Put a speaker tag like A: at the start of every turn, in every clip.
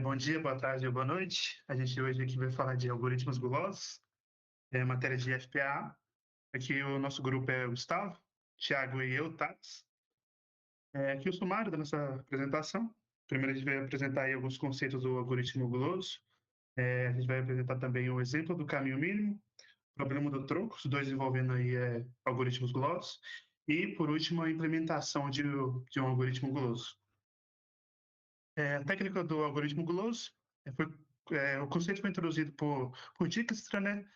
A: Bom dia, boa tarde ou boa noite. A gente hoje aqui vai falar de algoritmos gulosos, matéria de FPA. Aqui o nosso grupo é o Gustavo, Thiago e eu, Thales. Aqui o sumário da nossa apresentação. Primeiro a gente vai apresentar aí alguns conceitos do algoritmo guloso. A gente vai apresentar também o exemplo do caminho mínimo, problema do tronco, os dois envolvendo aí algoritmos gulosos. E, por último, a implementação de um algoritmo guloso. A técnica do algoritmo guloso o conceito foi introduzido por Dijkstra, né?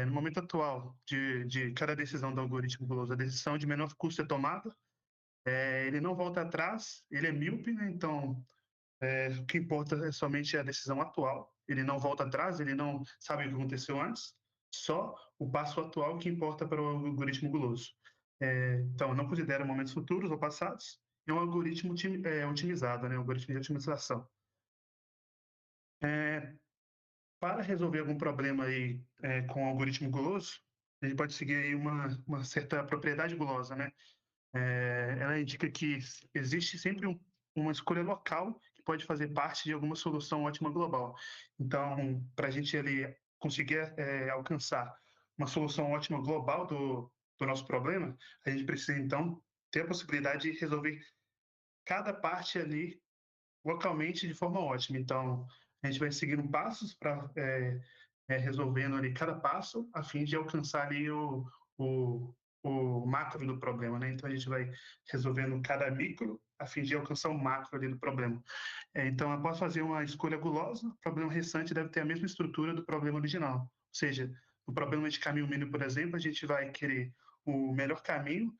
A: No momento atual de cada decisão do algoritmo guloso, a decisão de menor custo é tomada, ele não volta atrás, ele é míope, né? Então, o que importa é somente a decisão atual, ele não volta atrás, ele não sabe o que aconteceu antes, só o passo atual que importa para o algoritmo guloso. Então, não considera momentos futuros ou passados, é um algoritmo otimizado, né? Um algoritmo de otimização. Para resolver algum problema aí com o algoritmo guloso, a gente pode seguir aí uma certa propriedade gulosa, né? Ela indica que existe sempre uma escolha local que pode fazer parte de alguma solução ótima global. Então, para a gente ali conseguir alcançar uma solução ótima global do nosso problema, a gente precisa então ter a possibilidade de resolver cada parte ali localmente de forma ótima. Então, a gente vai seguindo passos para resolvendo ali cada passo a fim de alcançar ali o, o macro do problema, né? Então, a gente vai resolvendo cada micro a fim de alcançar o macro ali do problema. Então, após fazer uma escolha gulosa, o problema restante deve ter a mesma estrutura do problema original. Ou seja, no problema de caminho mínimo, por exemplo, a gente vai querer o melhor caminho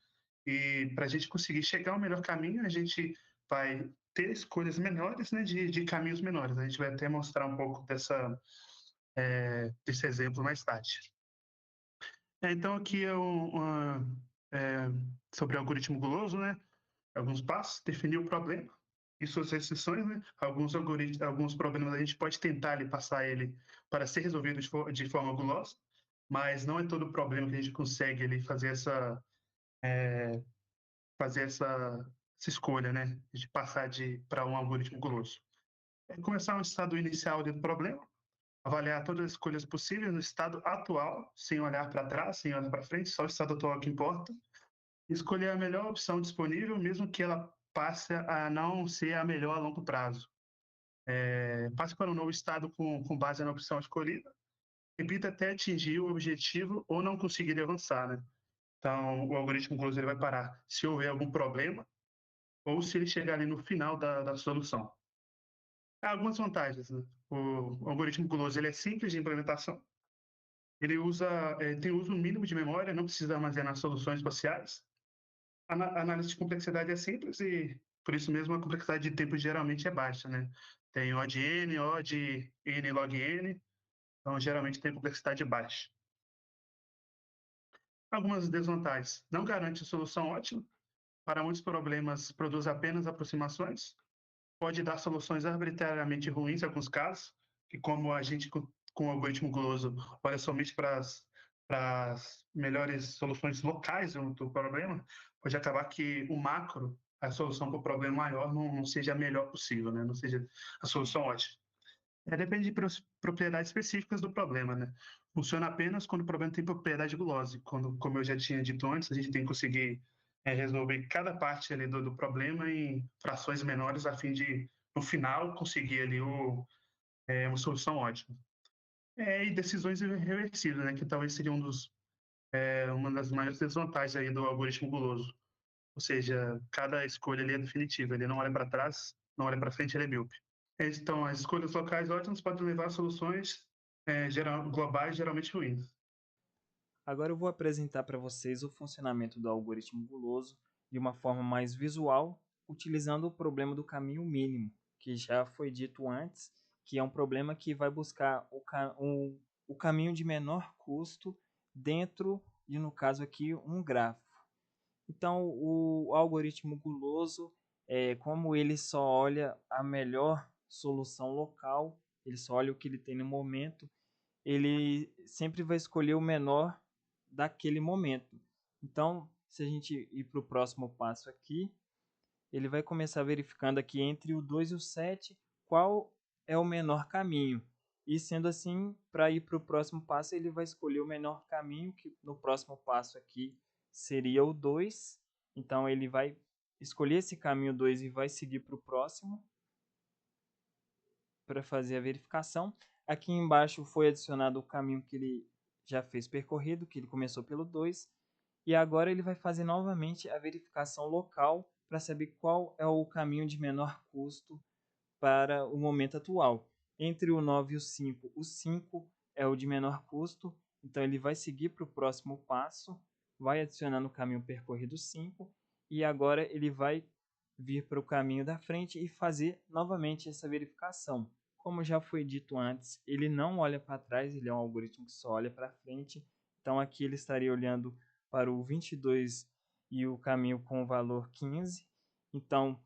A: e para a gente conseguir chegar ao melhor caminho, a gente vai ter escolhas menores, né, de caminhos menores. A gente vai até mostrar um pouco desse exemplo mais tarde. Então, aqui é, sobre o algoritmo guloso, né? Alguns passos, definir o problema e suas restrições, né? Alguns problemas a gente pode tentar ali, passar ele para ser resolvido de forma gulosa, mas não é todo problema que a gente consegue ali, fazer essa escolha, né? De passar para um algoritmo guloso. Começar um estado inicial do problema, avaliar todas as escolhas possíveis no estado atual, sem olhar para trás, sem olhar para frente, só o estado atual que importa. Escolher a melhor opção disponível, mesmo que ela passe a não ser a melhor a longo prazo. Passe para um novo estado com base na opção escolhida. Repita até atingir o objetivo ou não conseguir avançar, né? Então, o algoritmo Close ele vai parar se houver algum problema ou se ele chegar ali no final da solução. Há algumas vantagens, né? O algoritmo Close ele é simples de implementação. Tem uso mínimo de memória, não precisa armazenar soluções espaciais. A análise de complexidade é simples e, por isso mesmo, a complexidade de tempo geralmente é baixa, né? Tem O de N, O de N log N, então geralmente tem complexidade baixa. Algumas desvantagens. Não garante solução ótima. Para muitos problemas, produz apenas aproximações. Pode dar soluções arbitrariamente ruins em alguns casos, que como a gente com o algoritmo guloso olha somente para as melhores soluções locais do problema, pode acabar que o macro, a solução para o problema maior, não seja a melhor possível, né? Não seja a solução ótima. Depende de propriedades específicas do problema, né? Funciona apenas quando o problema tem propriedade gulosa. Quando, como eu já tinha dito antes, a gente tem que conseguir resolver cada parte ali do problema em frações menores a fim de, no final, conseguir ali uma solução ótima. E decisões irreversíveis, né? Que talvez seria uma das maiores desvantagens aí do algoritmo guloso. Ou seja, cada escolha ali é definitiva. Ele não olha para trás, não olha para frente, ele é míope. Então, as escolhas locais ótimas podem levar a soluções globais geralmente ruins.
B: Agora eu vou apresentar para vocês o funcionamento do algoritmo guloso de uma forma mais visual, utilizando o problema do caminho mínimo, que já foi dito antes, que é um problema que vai buscar o caminho de menor custo dentro de, no caso aqui, um grafo. Então, o algoritmo guloso, como ele só olha a melhor solução local, ele só olha o que ele tem no momento, ele sempre vai escolher o menor daquele momento. Então, se a gente ir para o próximo passo aqui, ele vai começar verificando aqui entre o 2 e o 7 qual é o menor caminho. E sendo assim, para ir para o próximo passo, ele vai escolher o menor caminho, que no próximo passo aqui seria o 2. Então ele vai escolher esse caminho 2 e vai seguir para o próximo para fazer a verificação. Aqui embaixo foi adicionado o caminho que ele já fez percorrido, que ele começou pelo 2. E agora ele vai fazer novamente a verificação local para saber qual é o caminho de menor custo para o momento atual. Entre o 9 e o 5 é o de menor custo, então ele vai seguir para o próximo passo, vai adicionar no caminho percorrido 5 e agora ele vai vir para o caminho da frente e fazer novamente essa verificação. Como já foi dito antes, ele não olha para trás, ele é um algoritmo que só olha para frente, então aqui ele estaria olhando para o 22 e o caminho com o valor 15. Então,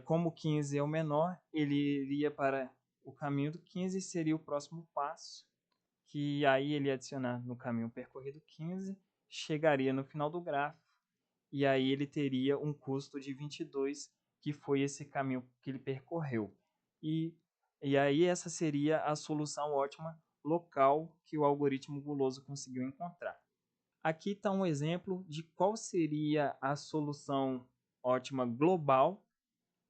B: como o 15 é o menor, ele iria para o caminho do 15 e seria o próximo passo, que aí ele adicionar no caminho percorrido 15, chegaria no final do gráfico, e aí ele teria um custo de 22, que foi esse caminho que ele percorreu. E aí essa seria a solução ótima local que o algoritmo guloso conseguiu encontrar. Aqui está um exemplo de qual seria a solução ótima global,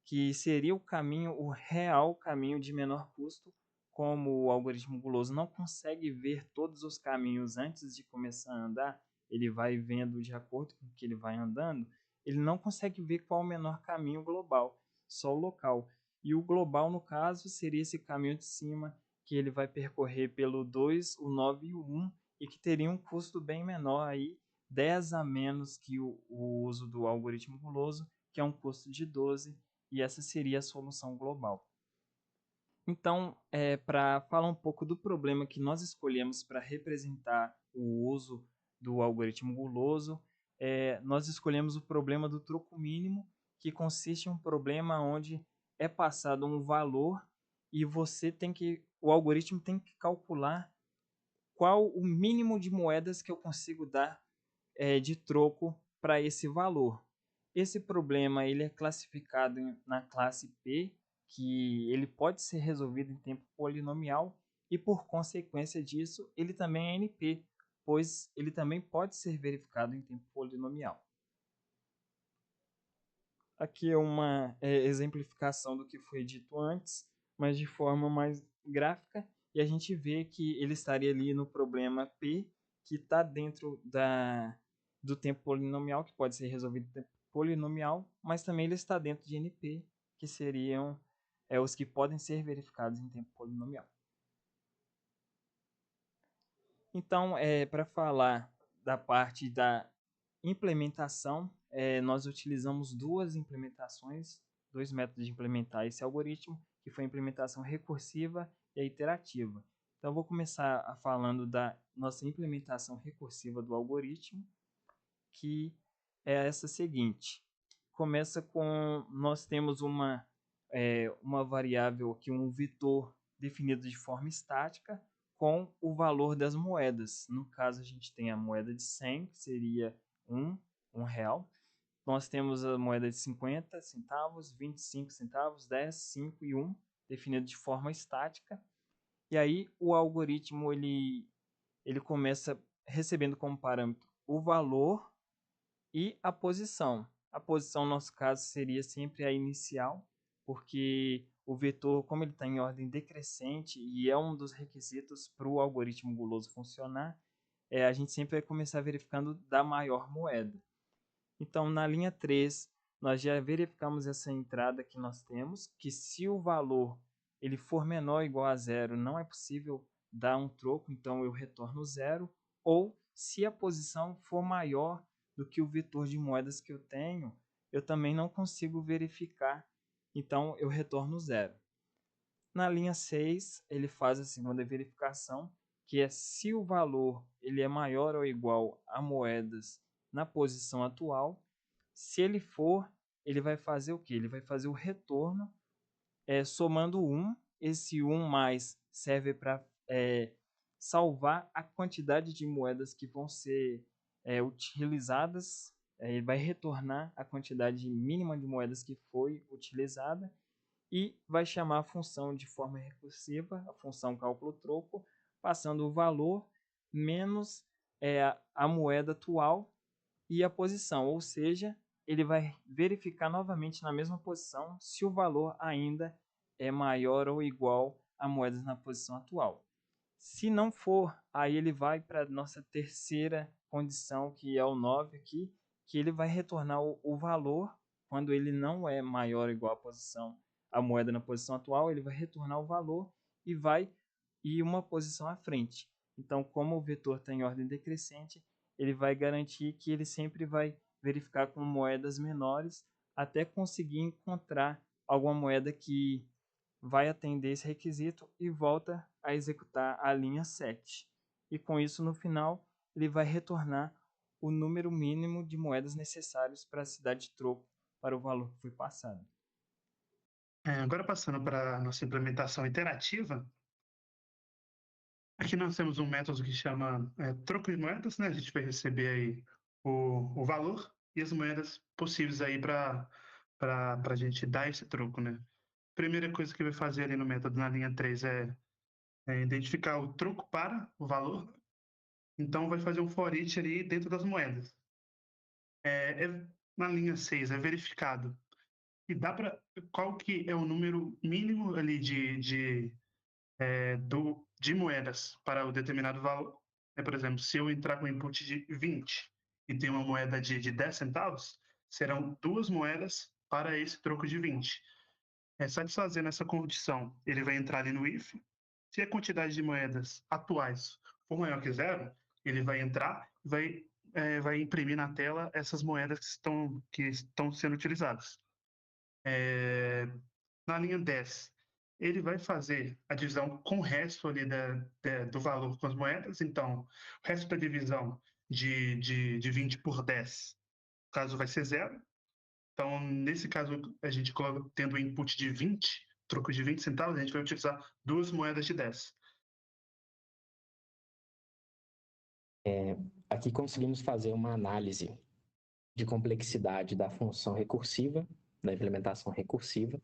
B: que seria o caminho, o real caminho de menor custo. Como o algoritmo guloso não consegue ver todos os caminhos antes de começar a andar, ele vai vendo de acordo com que ele vai andando, ele não consegue ver qual é o menor caminho global, só o local. E o global, no caso, seria esse caminho de cima, que ele vai percorrer pelo 2, o 9 e o 1, e que teria um custo bem menor, aí, 10 a menos que o uso do algoritmo guloso, que é um custo de 12, e essa seria a solução global. Então, para falar um pouco do problema que nós escolhemos para representar o uso do algoritmo guloso, nós escolhemos o problema do troco mínimo, que consiste em um problema onde é passado um valor e o algoritmo tem que calcular qual o mínimo de moedas que eu consigo dar de troco para esse valor. Esse problema ele é classificado na classe P, que ele pode ser resolvido em tempo polinomial e, por consequência disso, ele também é NP, pois ele também pode ser verificado em tempo polinomial. Aqui é uma exemplificação do que foi dito antes, mas de forma mais gráfica, e a gente vê que ele estaria ali no problema P, que está dentro do tempo polinomial, que pode ser resolvido em tempo polinomial, mas também ele está dentro de NP, que seriam os que podem ser verificados em tempo polinomial. Então, para falar da parte da implementação, nós utilizamos duas implementações, dois métodos de implementar esse algoritmo, que foi a implementação recursiva e a iterativa. Então, eu vou começar falando da nossa implementação recursiva do algoritmo, que é essa seguinte. Começa com, nós temos uma variável aqui, um vetor definido de forma estática, com o valor das moedas. No caso, a gente tem a moeda de 100, que seria um real. Nós temos a moeda de 50 centavos, 25 centavos, 10, 5 e 1, definido de forma estática. E aí o algoritmo ele começa recebendo como parâmetro o valor e a posição. A posição, no nosso caso, seria sempre a inicial, porque o vetor, como ele está em ordem decrescente e é um dos requisitos para o algoritmo guloso funcionar, a gente sempre vai começar verificando da maior moeda. Então, na linha 3, nós já verificamos essa entrada que nós temos, que se o valor ele for menor ou igual a zero, não é possível dar um troco, então eu retorno zero, ou se a posição for maior do que o vetor de moedas que eu tenho, eu também não consigo verificar, então eu retorno zero. Na linha 6, ele faz a segunda verificação, que é se o valor ele é maior ou igual a moedas na posição atual. Se ele for, ele vai fazer o quê? Ele vai fazer o retorno somando 1. Esse 1 mais serve para salvar a quantidade de moedas que vão ser utilizadas. Ele vai retornar a quantidade mínima de moedas que foi utilizada. e vai chamar a função de forma recursiva, a função cálculo troco, passando o valor menos a moeda atual e a posição, ou seja, ele vai verificar novamente na mesma posição se o valor ainda é maior ou igual a moedas na posição atual. Se não for, aí ele vai para a nossa terceira condição, que é o 9 aqui, que ele vai retornar o valor quando ele não é maior ou igual a moeda na posição atual, ele vai retornar o valor e vai ir uma posição à frente. Então, como o vetor está em ordem decrescente, ele vai garantir que ele sempre vai verificar com moedas menores até conseguir encontrar alguma moeda que vai atender esse requisito e volta a executar a linha 7. E com isso, no final, ele vai retornar o número mínimo de moedas necessários para a cidade de troco para o valor que foi passado.
A: Agora passando para a nossa implementação iterativa, aqui nós temos um método que chama troco de moedas, né? A gente vai receber aí o valor e as moedas possíveis aí para a gente dar esse troco, né? Primeira coisa que vai fazer ali no método na linha 3 é identificar o troco para o valor. Então vai fazer um for each ali dentro das moedas. Na linha 6 é verificado e dá para qual que é o número mínimo ali de moedas para o determinado valor. Por exemplo, se eu entrar com input de 20 e tem uma moeda de 10 centavos, serão 2 moedas para esse troco de 20. Satisfazendo essa condição, ele vai entrar ali no if. Se a quantidade de moedas atuais for maior que zero, ele vai entrar e vai imprimir na tela essas moedas que estão sendo utilizadas. Na linha 10, ele vai fazer a divisão com o resto ali do valor com as moedas. Então, o resto da divisão de 20 por 10, no caso, vai ser zero. Então, nesse caso, a gente coloca tendo o input de 20, troco de 20 centavos, a gente vai utilizar 2 moedas de 10.
C: Aqui conseguimos fazer uma análise de complexidade da função recursiva, da implementação recursiva.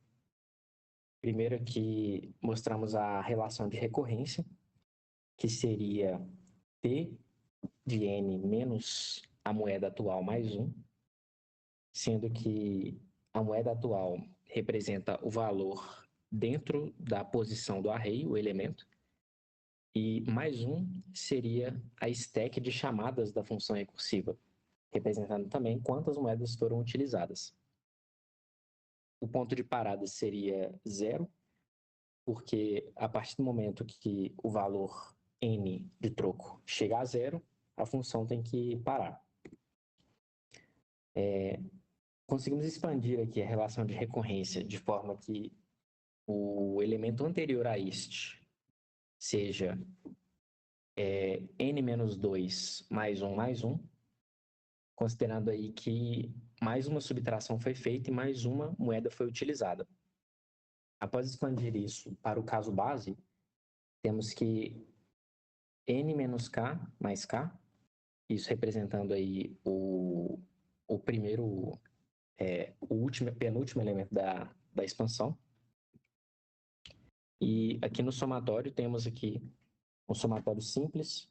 C: Primeiro aqui mostramos a relação de recorrência, que seria T de N menos a moeda atual mais 1, sendo que a moeda atual representa o valor dentro da posição do array, o elemento, e mais 1 seria a stack de chamadas da função recursiva, representando também quantas moedas foram utilizadas. O ponto de parada seria 0, porque a partir do momento que o valor n de troco chega a 0, a função tem que parar. Conseguimos expandir aqui a relação de recorrência de forma que o elemento anterior a este seja n-2 mais 1 mais 1, considerando aí que mais uma subtração foi feita e mais uma moeda foi utilizada. Após expandir isso para o caso base, temos que n menos k mais k, isso representando aí o primeiro, penúltimo elemento da expansão. E aqui no somatório temos aqui um somatório simples,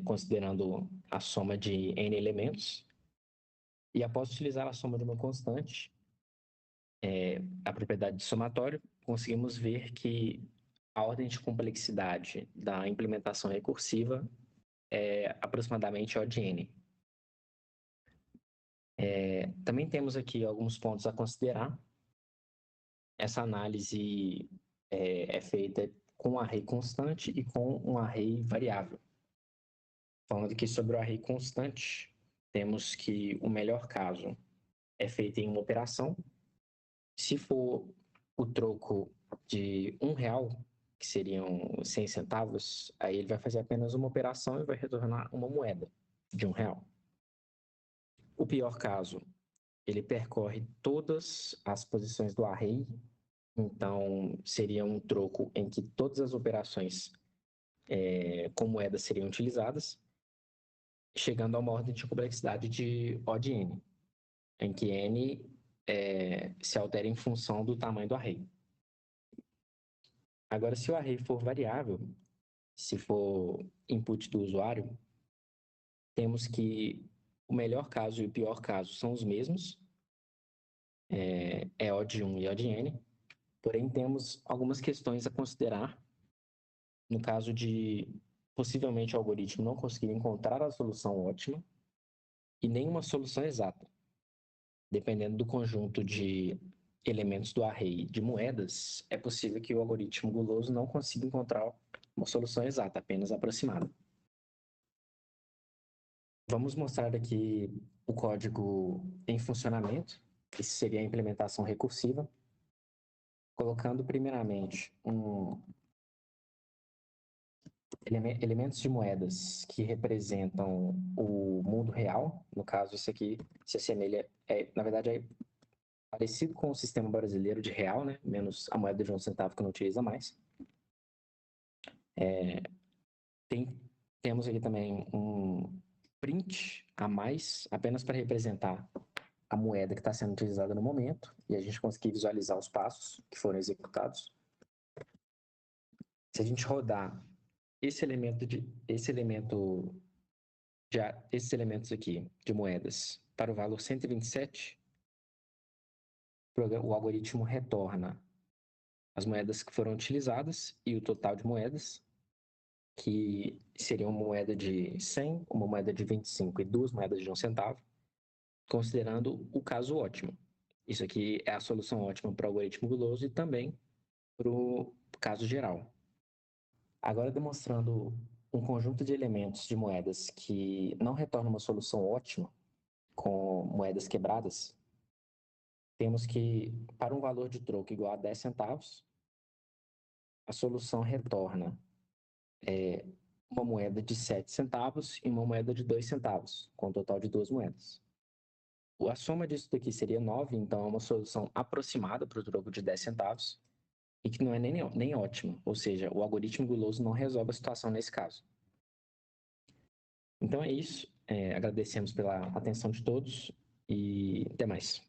C: considerando a soma de n elementos. E após utilizar a soma de uma constante, a propriedade de somatório, conseguimos ver que a ordem de complexidade da implementação recursiva é aproximadamente O de n. Também temos aqui alguns pontos a considerar. Essa análise é feita com um array constante e com um array variável. Falando aqui sobre o array constante, temos que o melhor caso é feito em uma operação. Se for o troco de R$1, que seriam 100 centavos, aí ele vai fazer apenas uma operação e vai retornar uma moeda de R$1. O pior caso, ele percorre todas as posições do array, então seria um troco em que todas as operações com moedas seriam utilizadas, chegando a uma ordem de complexidade de O de n, em que n se altera em função do tamanho do array. Agora, se o array for variável, se for input do usuário, temos que o melhor caso e o pior caso são os mesmos, é O de 1 e O de N, porém temos algumas questões a considerar no caso de possivelmente o algoritmo não conseguir encontrar a solução ótima e nenhuma solução exata. Dependendo do conjunto de elementos do array de moedas, é possível que o algoritmo guloso não consiga encontrar uma solução exata, apenas aproximada. Vamos mostrar aqui o código em funcionamento. Isso seria a implementação recursiva, colocando primeiramente elementos de moedas que representam o mundo real. No caso, isso aqui se assemelha, na verdade, é parecido com o sistema brasileiro de real, né? Menos a moeda de 1 centavo que não utiliza mais. Temos aqui também um print a mais, apenas para representar a moeda que está sendo utilizada no momento, e a gente conseguir visualizar os passos que foram executados. Se a gente rodar esses elementos aqui de moedas para o valor 127, o algoritmo retorna as moedas que foram utilizadas e o total de moedas, que seria uma moeda de 100, uma moeda de 25 e duas moedas de 1 centavo, considerando o caso ótimo. Isso aqui é a solução ótima para o algoritmo guloso e também para o caso geral. Agora, demonstrando um conjunto de elementos de moedas que não retornam uma solução ótima com moedas quebradas, temos que, para um valor de troco igual a 10 centavos, a solução retorna uma moeda de 7 centavos e uma moeda de 2 centavos, com um total de duas moedas. A soma disso daqui seria 9, então é uma solução aproximada para o troco de 10 centavos e que não é nem ótima, ou seja, o algoritmo guloso não resolve a situação nesse caso. Então é isso, agradecemos pela atenção de todos e até mais.